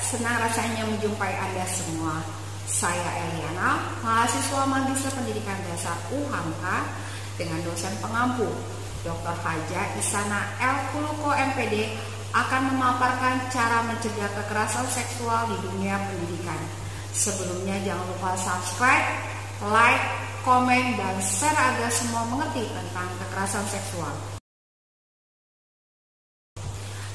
senang rasanya menjumpai Anda semua. Saya Eliana, mahasiswa Magister Pendidikan Dasar UHAMKA dengan dosen pengampu Dr. Haja Isana El Kuluko MPD akan memaparkan cara mencegah kekerasan seksual di dunia pendidikan. Sebelumnya jangan lupa subscribe, like, komen, dan share agar semua mengerti tentang kekerasan seksual.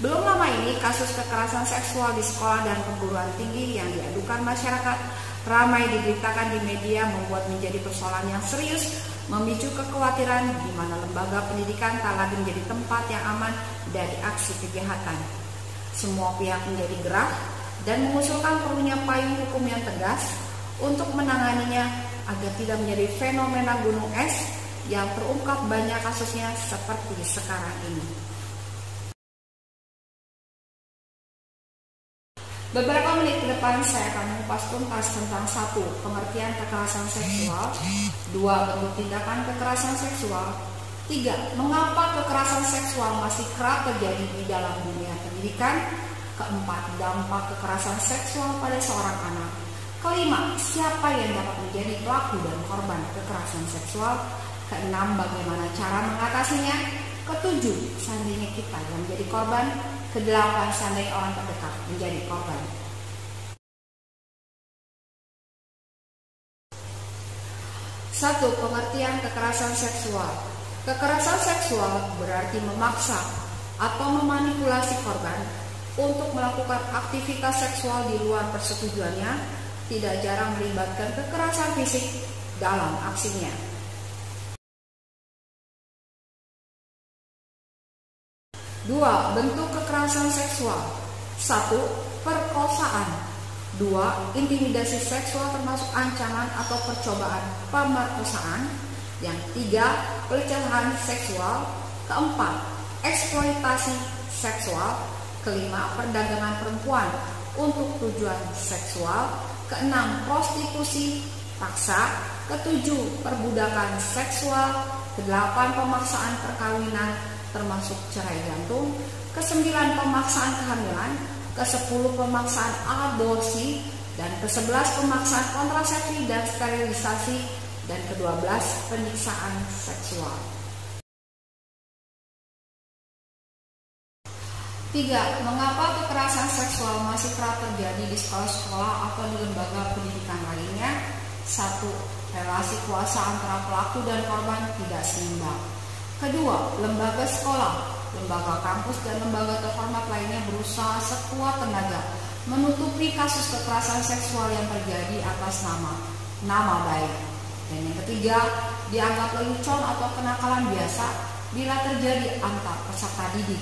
Belum lama ini, kasus kekerasan seksual di sekolah dan perguruan tinggi yang diadukan masyarakat ramai diberitakan di media membuat menjadi persoalan yang serius, memicu kekhawatiran di mana lembaga pendidikan tak lagi menjadi tempat yang aman dari aksi kejahatan. Semua pihak menjadi gerak dan mengusulkan perlunya payung hukum yang tegas untuk menanganinya agar tidak menjadi fenomena gunung es yang terungkap banyak kasusnya seperti sekarang ini. Beberapa menit ke depan saya akan mengupas tuntas tentang 1. Pengertian kekerasan seksual, 2. Bentuk tindakan kekerasan seksual, 3. Mengapa kekerasan seksual masih kerap terjadi di dalam dunia pendidikan, 4. Dampak kekerasan seksual pada seorang anak, 5. Siapa yang dapat menjadi pelaku dan korban kekerasan seksual, 6. Bagaimana cara mengatasinya, 7. Seandainya kita yang menjadi korban, 8. Seandainya orang terdekat menjadi korban. Satu, pengertian kekerasan seksual. Kekerasan seksual berarti memaksa atau memanipulasi korban untuk melakukan aktivitas seksual di luar persetujuannya, tidak jarang melibatkan kekerasan fisik dalam aksinya. 2. Bentuk kekerasan seksual. 1. Perkosaan. 2. Intimidasi seksual termasuk ancaman atau percobaan pemerkosaan. Yang 3. Pelecehan seksual. 4. Eksploitasi seksual. 5. Perdagangan perempuan untuk tujuan seksual. 6. Prostitusi paksa. 7. Perbudakan seksual. 8. Pemaksaan perkawinan termasuk cerai gantung, 9. Pemaksaan kehamilan, 10. Pemaksaan aborsi, dan 11. Pemaksaan kontrasepsi dan sterilisasi, dan 12. Penyiksaan seksual. 3. Mengapa kekerasan seksual masih kerap terjadi di sekolah-sekolah atau di lembaga pendidikan lainnya? 1. Relasi kuasa antara pelaku dan korban tidak seimbang. 2. Lembaga sekolah, lembaga kampus, dan lembaga terhormat lainnya berusaha sekuat tenaga menutupi kasus kekerasan seksual yang terjadi atas nama baik. Dan yang 3, dianggap lelucon atau kenakalan biasa bila terjadi antar peserta didik.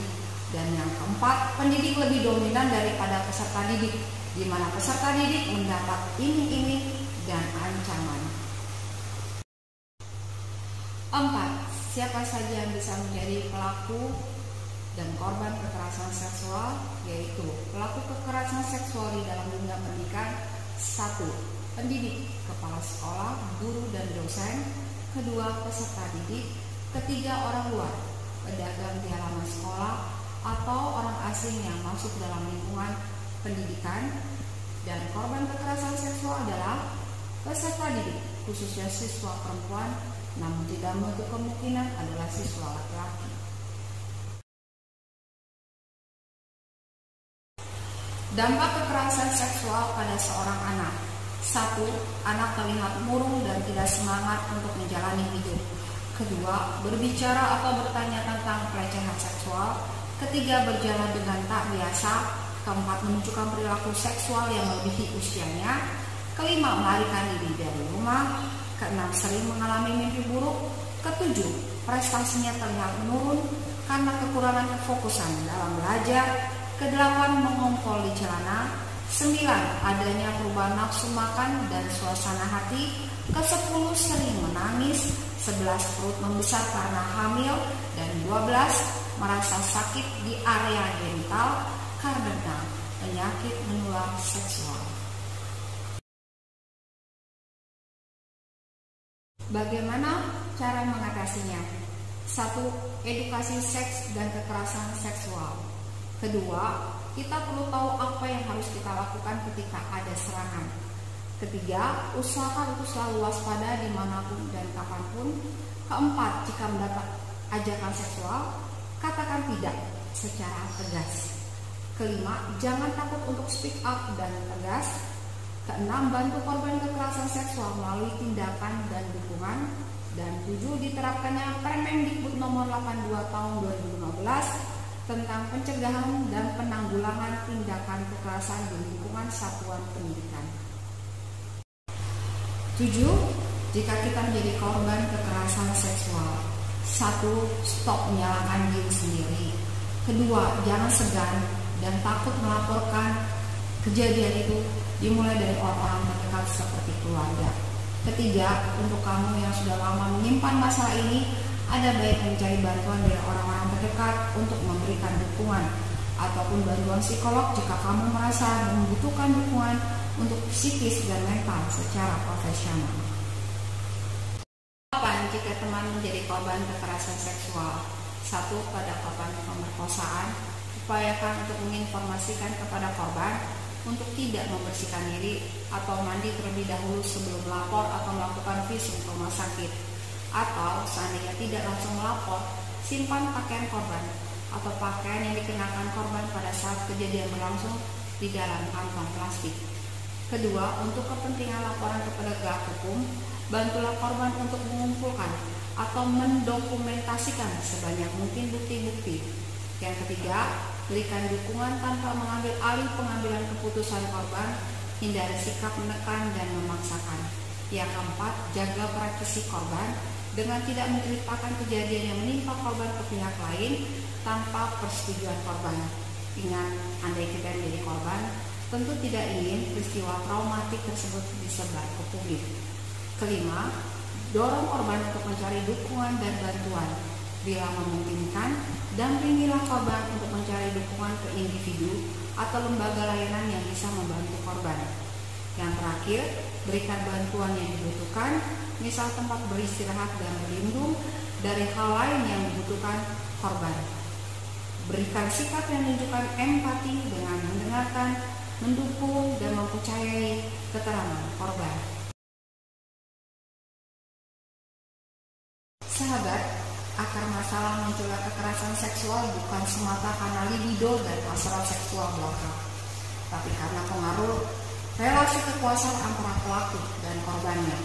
Dan yang 4, pendidik lebih dominan daripada peserta didik, di mana peserta didik mendapat iming-iming dan ancaman. 4. Siapa saja yang bisa menjadi pelaku dan korban kekerasan seksual, yaitu pelaku kekerasan seksual di dalam dunia pendidikan. 1. Pendidik, kepala sekolah, guru dan dosen. 2. Peserta didik. 3. Orang luar, pedagang di halaman sekolah atau orang asing yang masuk dalam lingkungan pendidikan. Dan korban kekerasan seksual adalah peserta didik, khususnya siswa perempuan, namun tidak menutup kemungkinan adalah siswa laki-laki. Dampak kekerasan seksual pada seorang anak. 1. Anak terlihat murung dan tidak semangat untuk menjalani hidup. 2. Berbicara atau bertanya tentang pelecehan seksual. 3. Berjalan dengan tak biasa. 4. Menunjukkan perilaku seksual yang melebihi usianya. 5. Melarikan diri dari rumah. 6. Sering mengalami mimpi buruk. 7. Prestasinya terlihat menurun karena kekurangan kefokusan dalam belajar. 8. Mengompol di celana. 9. Adanya perubahan nafsu makan dan suasana hati. 10. Sering menangis. 11. Perut membesar karena hamil. Dan 12. Merasa sakit di area genital karena penyakit menular seksual. Bagaimana cara mengatasinya? 1. Edukasi seks dan kekerasan seksual. 2. kita perlu tahu apa yang harus kita lakukan ketika ada serangan. Ketiga, usahakan untuk selalu waspada dimanapun dan kapanpun. Keempat, jika mendapat ajakan seksual, katakan tidak secara tegas. Kelima, jangan takut untuk speak up dan tegas. Keenam, bantu korban kekerasan seksual melalui tindakan dan dukungan. Dan 7, diterapkannya Permendikbud nomor 82 tahun 2015 tentang pencegahan dan penanggulangan tindakan kekerasan di lingkungan satuan pendidikan. 7. Jika kita menjadi korban kekerasan seksual, 1. Stop menyalahkan diri sendiri. Kedua, jangan segan dan takut melaporkan kejadian itu, dimulai dari orang-orang terdekat seperti keluarga. Ketiga, untuk kamu yang sudah lama menyimpan masalah ini, ada baik mencari bantuan dari orang-orang terdekat untuk memberikan dukungan ataupun bantuan psikolog jika kamu merasa membutuhkan dukungan untuk psikis dan mental secara profesional. 8. Jika teman menjadi korban kekerasan seksual. 1. Pada korban pemerkosaan, upayakan untuk menginformasikan kepada korban untuk tidak membersihkan diri atau mandi terlebih dahulu sebelum melapor atau melakukan visum ke rumah sakit. Atau seandainya tidak langsung melapor, simpan pakaian korban atau pakaian yang dikenakan korban pada saat kejadian berlangsung di dalam kantong plastik. Kedua, untuk kepentingan laporan kepada penegak hukum, bantulah korban untuk mengumpulkan atau mendokumentasikan sebanyak mungkin bukti-bukti. Yang ketiga, berikan dukungan tanpa mengambil alih pengambilan keputusan korban, hindari sikap menekan dan memaksakan. Yang keempat, jaga privasi korban dengan tidak menceritakan kejadian yang menimpa korban ke pihak lain tanpa persetujuan korban. Ingat, andai kita menjadi korban, tentu tidak ingin peristiwa traumatik tersebut disebar ke publik. Kelima, dorong korban untuk mencari dukungan dan bantuan. Bila memungkinkan, dampingilah korban untuk mencari dukungan ke individu atau lembaga layanan yang bisa membantu korban. Yang terakhir, berikan bantuan yang dibutuhkan, misal tempat beristirahat dan berlindung dari hal lain yang dibutuhkan korban. Berikan sikap yang menunjukkan empati dengan mendengarkan, mendukung, dan mempercayai keterangan korban. Sahabat, akar masalah munculnya kekerasan seksual bukan semata karena libido dan hasrat seksual belaka, tapi karena pengaruh relasi kekuasaan antara pelaku dan korbannya.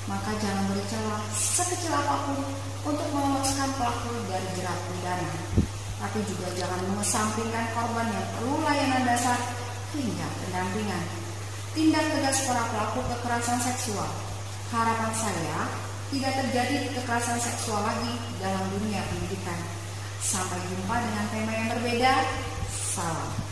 Maka jangan beri celah sekecil apapun untuk meloloskan pelaku dari jerat pidana, tapi juga jangan mengesampingkan korban yang perlu layanan dasar hingga pendampingan. Tindak tegas para pelaku kekerasan seksual. Harapan saya tidak terjadi kekerasan seksual lagi dalam dunia pendidikan. Sampai jumpa dengan tema yang berbeda. Salam.